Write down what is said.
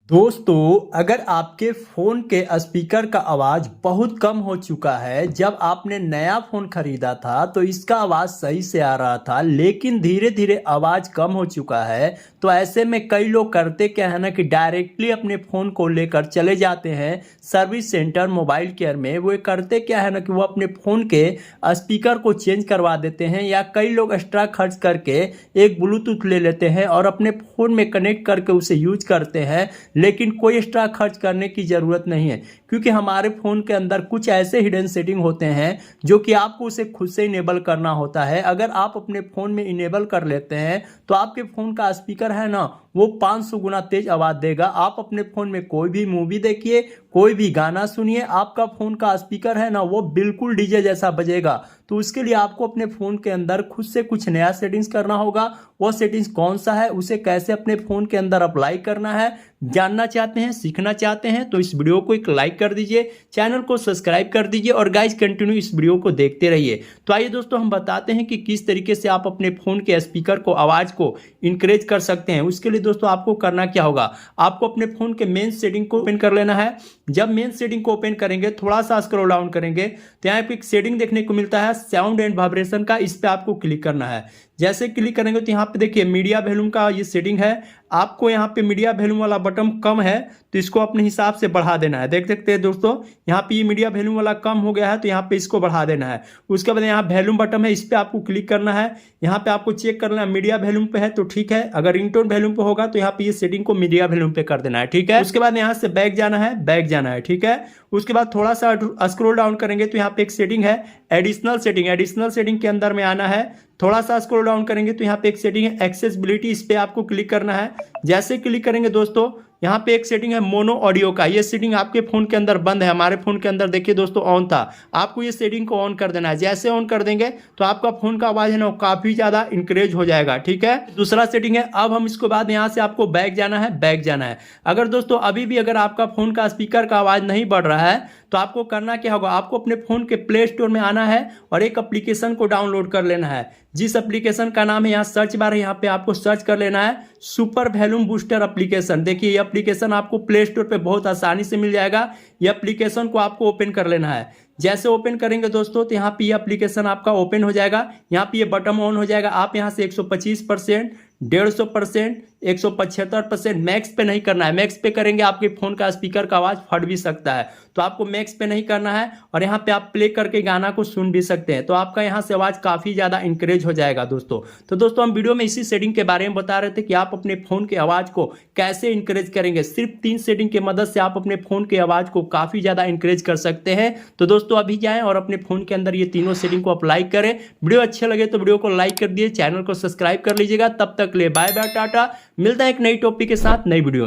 दोस्तों, अगर आपके फ़ोन के स्पीकर का आवाज़ बहुत कम हो चुका है। जब आपने नया फ़ोन ख़रीदा था तो इसका आवाज़ सही से आ रहा था, लेकिन धीरे धीरे आवाज़ कम हो चुका है। तो ऐसे में कई लोग करते क्या है ना कि डायरेक्टली अपने फ़ोन को लेकर चले जाते हैं सर्विस सेंटर मोबाइल केयर में। वो करते क्या है ना कि वो अपने फ़ोन के स्पीकर को चेंज करवा देते हैं, या कई लोग एक्स्ट्रा खर्च करके एक ब्लूटूथ ले लेते हैं और अपने फ़ोन में कनेक्ट करके उसे यूज करते हैं। लेकिन कोई एक्स्ट्रा खर्च करने की ज़रूरत नहीं है, क्योंकि हमारे फ़ोन के अंदर कुछ ऐसे हिडन सेटिंग होते हैं जो कि आपको उसे खुद से इनेबल करना होता है। अगर आप अपने फ़ोन में इनेबल कर लेते हैं तो आपके फ़ोन का स्पीकर है ना, वो 500 गुना तेज आवाज़ देगा। आप अपने फ़ोन में कोई भी मूवी देखिए, कोई भी गाना सुनिए, आपका फ़ोन का स्पीकर है ना, वो बिल्कुल डीजे जैसा बजेगा। तो उसके लिए आपको अपने फ़ोन के अंदर खुद से कुछ नया सेटिंग्स करना होगा। वो सेटिंग्स कौन सा है, उसे कैसे अपने फ़ोन के अंदर अप्लाई करना है, जानना चाहते हैं, सीखना चाहते हैं तो इस वीडियो को एक लाइक कर दीजिए, चैनल को सब्सक्राइब कर दीजिए और गाइस कंटिन्यू इस वीडियो को देखते रहिए। तो आइए दोस्तों, हम बताते हैं कि किस तरीके से आप अपने फ़ोन के स्पीकर को, आवाज़ को इंक्रीज कर सकते हैं। उसके लिए दोस्तों आपको करना क्या होगा, आपको अपने फ़ोन के मेन सेटिंग को ओपन कर लेना है। जब मेन सेटिंग को ओपन करेंगे, थोड़ा सा स्क्रॉल डाउन करेंगे तो यहाँ पे एक सेटिंग देखने को मिलता है साउंड एंड वाइब्रेशन का। इस पे आपको क्लिक करना है। जैसे क्लिक करेंगे तो यहाँ पे देखिए मीडिया वॉल्यूम का ये सेटिंग है। आपको यहाँ पे मीडिया वॉल्यूम वाला बटन कम है तो इसको अपने हिसाब से बढ़ा देना है। देख सकते हैं दोस्तों, यहाँ पे ये मीडिया वॉल्यूम वाला कम हो गया है तो यहाँ पे इसको बढ़ा देना है। उसके बाद यहाँ वॉल्यूम बटन है, इस पे आपको क्लिक करना है। यहाँ पे आपको चेक करना है मीडिया वॉल्यूम पे है तो ठीक है, अगर रिंगटोन वॉल्यूम पे होगा तो यहाँ पे ये सेटिंग को मीडिया वॉल्यूम पे कर देना है। ठीक है, उसके बाद यहाँ से बैक जाना है, बैक जाना है। ठीक है, उसके बाद थोड़ा सा स्क्रॉल डाउन करेंगे तो यहाँ पे एक सेटिंग है एडिशनल सेटिंग। एडिशनल सेटिंग के अंदर में आना है। थोड़ा सा स्क्रॉल डाउन करेंगे तो यहाँ पे एक सेटिंग है एक्सेसिबिलिटी, इस पे आपको क्लिक करना है। जैसे क्लिक करेंगे दोस्तों, यहाँ पे एक सेटिंग है मोनो ऑडियो का। ये सेटिंग आपके फोन के अंदर बंद है, हमारे फोन के अंदर देखिए दोस्तों ऑन था। आपको ये सेटिंग को ऑन कर देना है। जैसे ऑन कर देंगे तो आपका फोन का आवाज है ना काफी ज्यादा इंक्रीज हो जाएगा। ठीक है, दूसरा सेटिंग है। अब हम इसको बाद यहाँ से आपको बैक जाना है, बैक जाना है। अगर दोस्तों अभी भी अगर आपका फोन का स्पीकर का आवाज नहीं बढ़ रहा है तो आपको करना क्या होगा, आपको अपने फोन के प्ले स्टोर में आना है और एक एप्लीकेशन को डाउनलोड कर लेना है। जिस एप्लीकेशन का नाम है, यहाँ सर्च बार है, यहाँ पे आपको सर्च कर लेना है सुपर वॉल्यूम बूस्टर एप्लीकेशन। देखिए ये एप्लीकेशन आपको प्ले स्टोर पे बहुत आसानी से मिल जाएगा। ये एप्लीकेशन को आपको ओपन कर लेना है। जैसे ओपन करेंगे दोस्तों तो यहाँ पे ये एप्लीकेशन आपका ओपन हो जाएगा। यहाँ पे ये बटन ऑन हो जाएगा। आप यहाँ से 125%, 150%, 175% मैक्स पे नहीं करना है। मैक्स पे करेंगे आपके फोन का स्पीकर का आवाज फट भी सकता है, तो आपको मैक्स पे नहीं करना है। और यहाँ पे आप प्ले करके गाना को सुन भी सकते हैं, तो आपका यहाँ से आवाज काफी ज्यादा इंक्रीज हो जाएगा दोस्तों। तो दोस्तों हम वीडियो में इसी सेटिंग के बारे में बता रहे थे कि आप अपने फोन के आवाज को कैसे इंक्रीज करेंगे। सिर्फ 3 सेटिंग की मदद से आप अपने फोन के आवाज को काफी ज्यादा इंक्रीज कर सकते हैं। तो दोस्तों अभी जाएं और अपने फोन के अंदर ये तीनों सेटिंग को अप्लाई करें। वीडियो अच्छे लगे तो वीडियो को लाइक कर दिए, चैनल को सब्सक्राइब कर लीजिएगा। तब तक ले बाय बाय, टाटा। मिलता है एक नई टॉपिक के साथ नई वीडियो में।